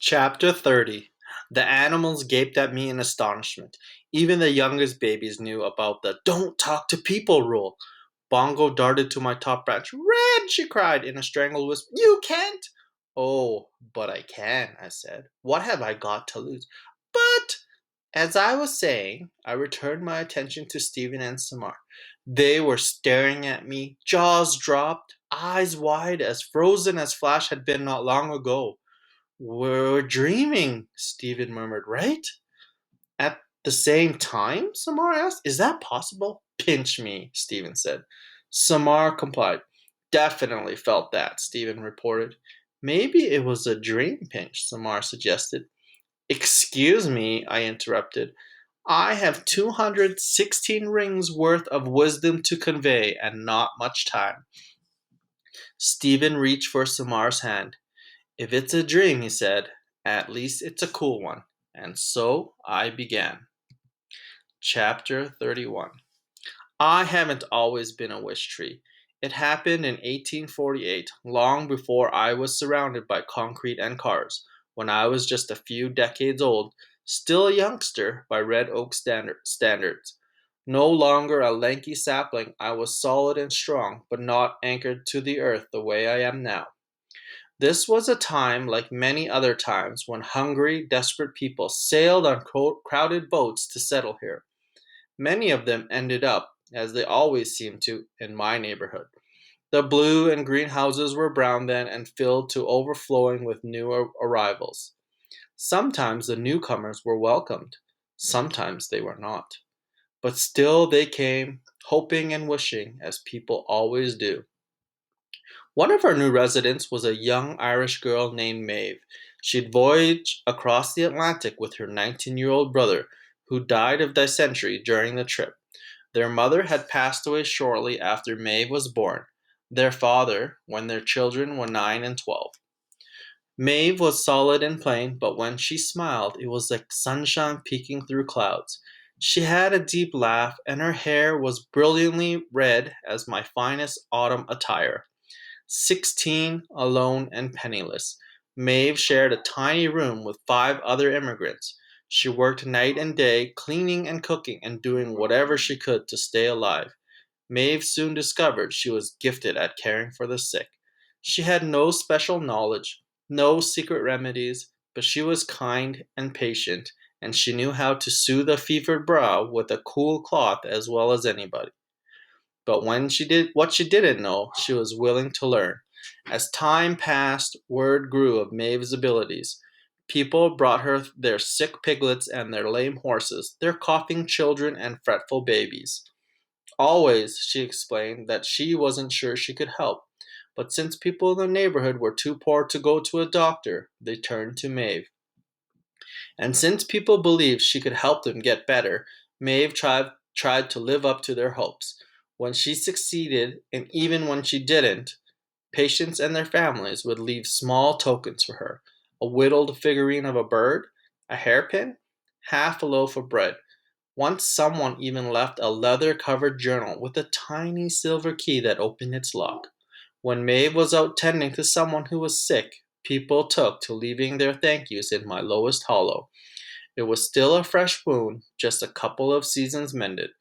Chapter 30. The animals gaped at me in astonishment. Even the youngest babies knew about the "don't talk to people" rule. Bongo darted to my top branch. "Red!" she cried in a strangled whisper. "You can't!" "Oh, but I can," I said. "What have I got to lose?" "But," as I was saying, I returned my attention to Stephen and Samar. They were staring at me, jaws dropped, eyes wide, as frozen as Flash had been not long ago. "We're dreaming," Stephen murmured, "right?" "At the same time?" Samar asked. "Is that possible?" "Pinch me," Stephen said. Samar complied. "Definitely felt that," Stephen reported. "Maybe it was a dream pinch," Samar suggested. "Excuse me," I interrupted. "I have 216 rings worth of wisdom to convey and not much time." Stephen reached for Samar's hand. "If it's a dream," he said, "at least it's a cool one." And so I began. Chapter 31. I haven't always been a wish tree. It happened in 1848, long before I was surrounded by concrete and cars, when I was just a few decades old, still a youngster by Red Oak standards. No longer a lanky sapling, I was solid and strong, but not anchored to the earth the way I am now. This was a time like many other times when hungry, desperate people sailed on crowded boats to settle here. Many of them ended up, as they always seem to, in my neighborhood. The blue and green houses were brown then and filled to overflowing with new arrivals. Sometimes the newcomers were welcomed, sometimes they were not. But still they came, hoping and wishing, as people always do. One of our new residents was a young Irish girl named Maeve. She'd voyaged across the Atlantic with her 19-year-old brother, who died of dysentery during the trip. Their mother had passed away shortly after Maeve was born, their father when their children were 9 and 12. Maeve was solid and plain, but when she smiled, it was like sunshine peeking through clouds. She had a deep laugh, and her hair was brilliantly red as my finest autumn attire. 16, alone and penniless, Maeve shared a tiny room with 5 other immigrants. She worked night and day, cleaning and cooking and doing whatever she could to stay alive. Maeve soon discovered she was gifted at caring for the sick. She had no special knowledge, no secret remedies, but she was kind and patient, and she knew how to soothe a fevered brow with a cool cloth as well as anybody. But when she did what she didn't know, she was willing to learn. As time passed, word grew of Maeve's abilities. People brought her their sick piglets and their lame horses, their coughing children and fretful babies. Always, she explained that she wasn't sure she could help, but since people in the neighborhood were too poor to go to a doctor, they turned to Maeve. And since people believed she could help them get better, Maeve tried to live up to their hopes. When she succeeded, and even when she didn't, patients and their families would leave small tokens for her: a whittled figurine of a bird, a hairpin, half a loaf of bread. Once someone even left a leather covered journal with a tiny silver key that opened its lock. When Maeve was out tending to someone who was sick, people took to leaving their thank yous in my lowest hollow. It was still a fresh wound, just a couple of seasons mended.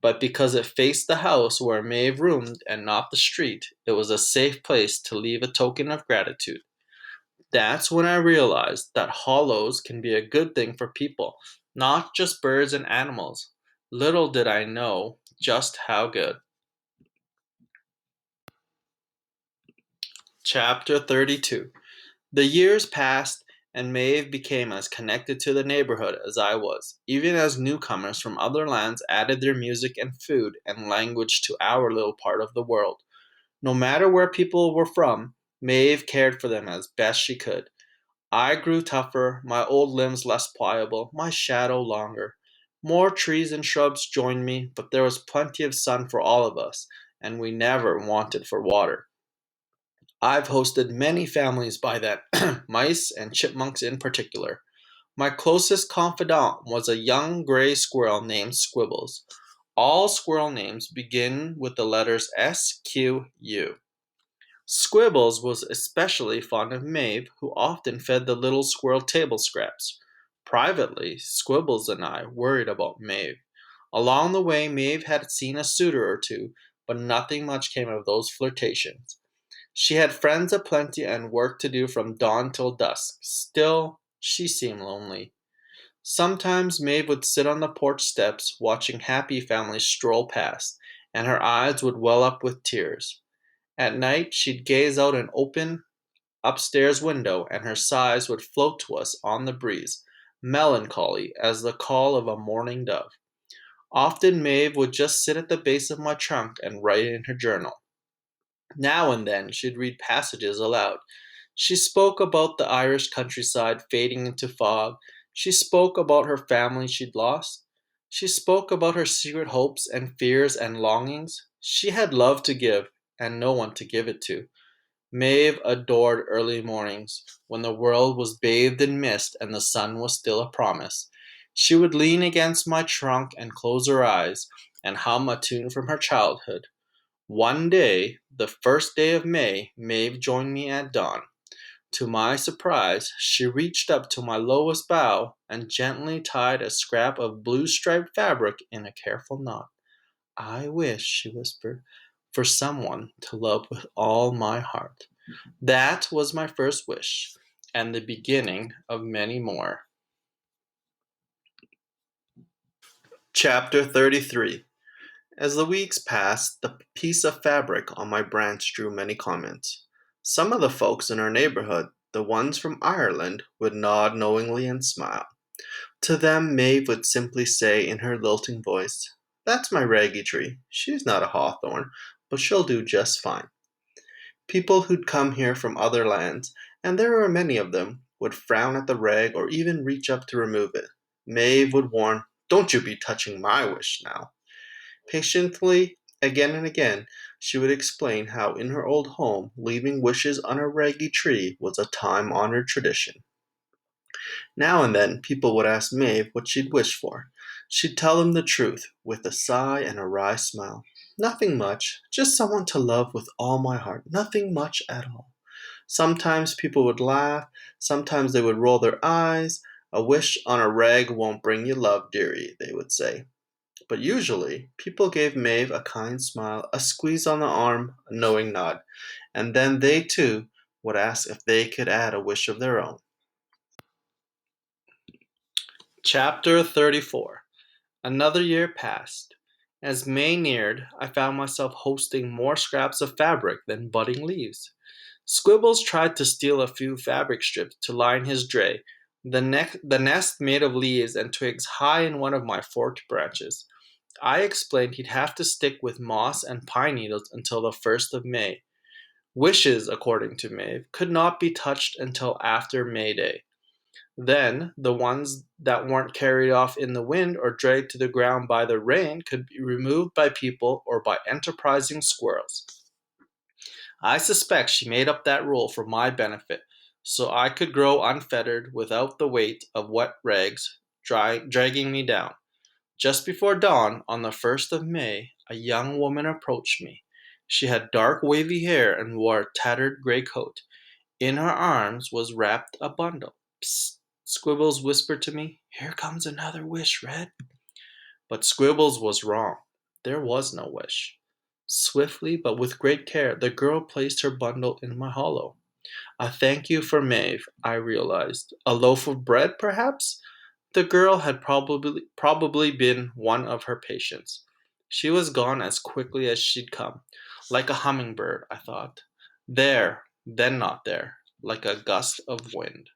But because it faced the house where Maeve roomed and not the street, it was a safe place to leave a token of gratitude. That's when I realized that hollows can be a good thing for people, not just birds and animals. Little did I know just how good. Chapter 32. The years passed, and Maeve became as connected to the neighborhood as I was, even as newcomers from other lands added their music and food and language to our little part of the world. No matter where people were from, Maeve cared for them as best she could. I grew tougher, my old limbs less pliable, my shadow longer. More trees and shrubs joined me, but there was plenty of sun for all of us, and we never wanted for water. I've hosted many families by then, mice and chipmunks in particular. My closest confidant was a young gray squirrel named Squibbles. All squirrel names begin with the letters SQU. Squibbles was especially fond of Maeve, who often fed the little squirrel table scraps. Privately, Squibbles and I worried about Maeve. Along the way, Maeve had seen a suitor or two, but nothing much came of those flirtations. She had friends aplenty and work to do from dawn till dusk. Still, she seemed lonely. Sometimes Maeve would sit on the porch steps watching happy families stroll past, and her eyes would well up with tears. At night, she'd gaze out an open upstairs window, and her sighs would float to us on the breeze, melancholy as the call of a mourning dove. Often Maeve would just sit at the base of my trunk and write in her journal. Now and then she'd read passages aloud. She spoke about the Irish countryside fading into fog. She spoke about her family she'd lost. She spoke about her secret hopes and fears and longings. She had love to give, and no one to give it to. Maeve adored early mornings, when the world was bathed in mist and the sun was still a promise. She would lean against my trunk and close her eyes and hum a tune from her childhood. One day, the first day of May, Maeve joined me at dawn. To my surprise, she reached up to my lowest bough and gently tied a scrap of blue striped fabric in a careful knot. I wish, she whispered, for someone to love with all my heart. That was my first wish, and the beginning of many more. Chapter 33. As the weeks passed, the piece of fabric on my branch drew many comments. Some of the folks in our neighborhood, the ones from Ireland, would nod knowingly and smile. To them, Maeve would simply say in her lilting voice, "That's my raggy tree. She's not a hawthorn, but she'll do just fine." People who'd come here from other lands, and there were many of them, would frown at the rag or even reach up to remove it. Maeve would warn, "Don't you be touching my wish now." Patiently, again and again, she would explain how in her old home, leaving wishes on a raggy tree was a time honored tradition. Now and then, people would ask Maeve what she'd wish for. She'd tell them the truth, with a sigh and a wry smile. "Nothing much, just someone to love with all my heart. Nothing much at all." Sometimes people would laugh, sometimes they would roll their eyes. "A wish on a rag won't bring you love, dearie," they would say. But usually, people gave Maeve a kind smile, a squeeze on the arm, a knowing nod, and then they too would ask if they could add a wish of their own. Chapter 34. Another year passed. As May neared, I found myself hosting more scraps of fabric than budding leaves. Squibbles tried to steal a few fabric strips to line his dray, the nest made of leaves and twigs high in one of my forked branches. I explained he'd have to stick with moss and pine needles until the 1st of May. Wishes, according to Maeve, could not be touched until after May Day. Then, the ones that weren't carried off in the wind or dragged to the ground by the rain could be removed by people or by enterprising squirrels. I suspect she made up that rule for my benefit, so I could grow unfettered without the weight of wet rags dragging me down. Just before dawn, on the 1st of May, a young woman approached me. She had dark wavy hair and wore a tattered gray coat. In her arms was wrapped a bundle. "Psst," Squibbles whispered to me. "Here comes another wish, Red." But Squibbles was wrong. There was no wish. Swiftly, but with great care, the girl placed her bundle in my hollow. A thank you for Maeve, I realized. A loaf of bread, perhaps? The girl had probably been one of her patients. She was gone as quickly as she'd come. Like a hummingbird, I thought. There, then not there, like a gust of wind.